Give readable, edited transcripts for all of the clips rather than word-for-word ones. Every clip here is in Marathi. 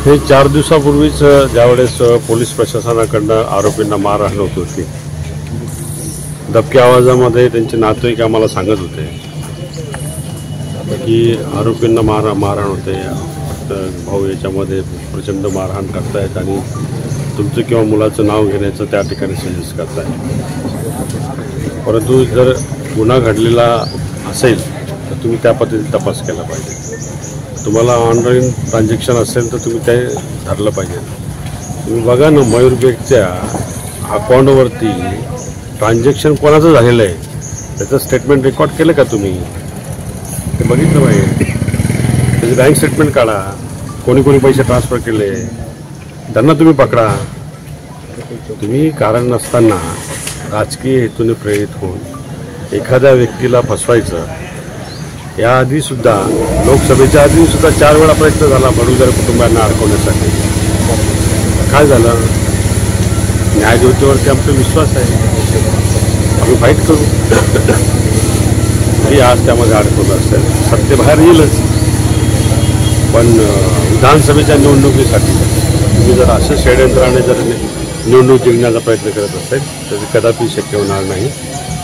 हे 4 दिवसापूर्वीच ज्यावेळेस पोलीस प्रशासनाकडनं आरोपींना मारहाण होत होती, दबक्या आवाजामध्ये त्यांचे नातेवाईक आम्हाला सांगत होते की आरोपींना मारहाण होते, भाऊ याच्यामध्ये प्रचंड मारहाण करतायत आणि तुमचं किंवा मुलाचं नाव घेण्याचं त्या ठिकाणी सजेस्ट करतायत। परंतु जर गुन्हा घडलेला असेल तर तुम्ही त्या पद्धतीने तपास केला पाहिजे। तुम्हाला ऑनलाईन ट्रान्झॅक्शन असेल तर तुम्ही ते धरलं पाहिजे। तुम्ही बघा ना, मयूरबेगच्या अकाउंटवरती ट्रान्झॅक्शन कोणाचं झालेलं आहे त्याचं स्टेटमेंट रेकॉर्ड केलं का तुम्ही? ते बघितलं पाहिजे। त्याची बँक स्टेटमेंट काढा, कोणी कोणी पैसे ट्रान्सफर केले त्यांना तुम्ही पकडा। तुम्ही कारण नसताना राजकीय हेतूने प्रेरित होऊन एखाद्या व्यक्तीला फसवायचं, याआधीसुद्धा लोकसभेच्या आधीसुद्धा 4 वेळा प्रयत्न झाला बडगुजर कुटुंबांना अडकवण्यासाठी। काय झालं? न्यायदेवतेवरती आमचा विश्वास आहे, आम्ही फाईट करू। तरी आज त्यामध्ये अडकवलं असेल, सत्य बाहेर येईलच। पण विधानसभेच्या निवडणुकीसाठी तुम्ही जर असं षडयंत्राने जर निवडणूक जिंकण्याचा प्रयत्न करत असेल तर कदापि शक्य होणार नाही।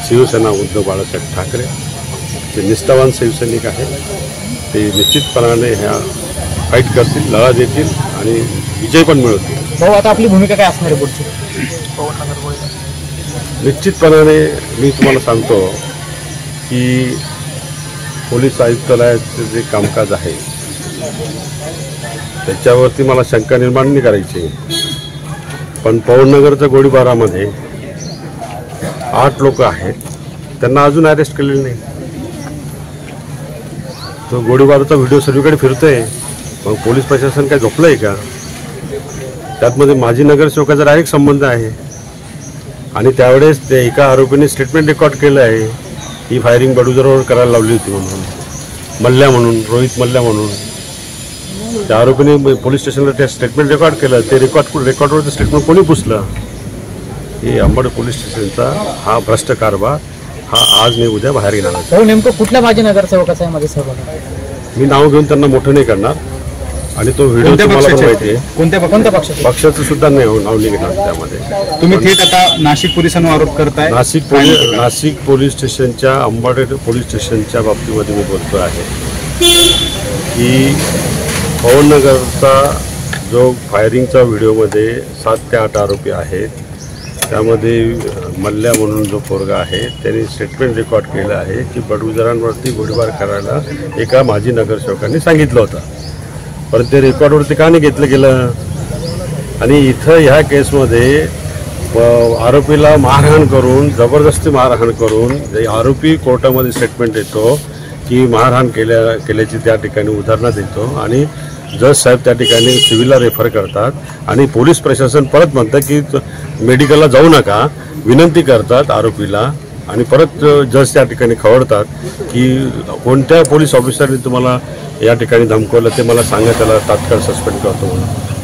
शिवसेना उद्धव बाळासाहेब ठाकरे ते निष्ठावान शिवसैनिक आहेत, ते निश्चितपणाने ह्या फाईट करतील, लढा देतील आणि विजय पण मिळवतील। भाऊ, आता आपली भूमिका काय असणार आहे पुढची? निश्चितपणाने मी तुम्हाला सांगतो की पोलीस आयुक्तालयाचं जे कामकाज आहे त्याच्यावरती मला शंका निर्माण नाही करायची, पण पवननगरच्या गोळीबारामध्ये 8 लोक आहेत, त्यांना अजून अरेस्ट केलेले नाही। तो गोळीबाराचा व्हिडिओ सर्वीकडे फिरतोय, मग पोलीस प्रशासन काय झोपलं आहे का? त्यातमध्ये माजी नगरसेवकाचा डायरेक्ट संबंध आहे आणि त्यावेळेस त्या एका आरोपीने स्टेटमेंट रेकॉर्ड केलं आहे, ही फायरिंग बडगुजरवर करायला लावली होती म्हणून, मल्ल्या म्हणून, रोहित मल्ल्या म्हणून। त्या आरोपीने पोलीस स्टेशनला त्या स्टेटमेंट रेकॉर्ड केलं, ते रेकॉर्डवरचं स्टेटमेंट कोणी पुसलं? हे अंबड पोलीस स्टेशनचा हा भ्रष्ट कारभार हा आज नाही उद्या बाहेर येणार आहे। नेमकं कुठल्या माजी नगरसेवकाचा यामध्ये सहभाग आहे? मी नाव घेऊन त्यांना मोठं नाही करणार आणि तो व्हिडिओ तुम्हाला पण माहिती आहे। कोणत्या पक्षाचं सुद्धा नाही नाव नाही घेणार त्यामध्ये। तुम्ही थेट आता नाशिक पोलिसांवर आरोप करताय? नाशिक पोलीस स्टेशनच्या, अंबड पोलीस स्टेशनच्या बाबतीमध्ये मी बोलतो आहे की पवननगरचा जो फायरिंगचा व्हिडिओमध्ये 7 ते 8 आरोपी आहेत, त्यामध्ये मल्ल्या म्हणून जो पोरगा आहे त्यांनी स्टेटमेंट रेकॉर्ड केलं आहे की बडगुजरांवरती गोळीबार करायला एका माजी नगरसेवकांनी सांगितलं होतं, पण ते रेकॉर्डवरती का नाही घेतलं गेलं? आणि इथं ह्या केसमध्ये आरोपीला मारहाण करून, जबरदस्ती मारहाण करून, आरोपी कोर्टामध्ये स्टेटमेंट देतो की मारहाण केल्याची त्या ठिकाणी उदाहरणं देतो आणि जज साहेब त्या ठिकाणी सिव्हिलला रेफर करतात आणि पोलीस प्रशासन परत म्हणतं की मेडिकलला जाऊ नका, विनंती करतात आरोपीला आणि परत जज त्या ठिकाणी खवळतात की कोणत्या पोलीस ऑफिसरने तुम्हाला या ठिकाणी धमकवलं ते मला सांगा, त्याला तात्काळ सस्पेंड करतो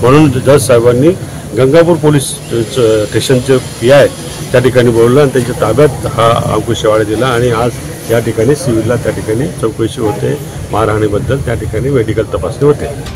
म्हणून जज साहेबांनी गंगापूर पोलीस स्टेशनचे PI त्या ठिकाणी बोललं आणि त्यांच्या ताब्यात हा अंकुश शेवाळे दिला आणि आज या ठिकाणी सिव्हिलला त्या ठिकाणी चौकशी होते, मारहाणीबद्दल त्या ठिकाणी मेडिकल तपासणी होते।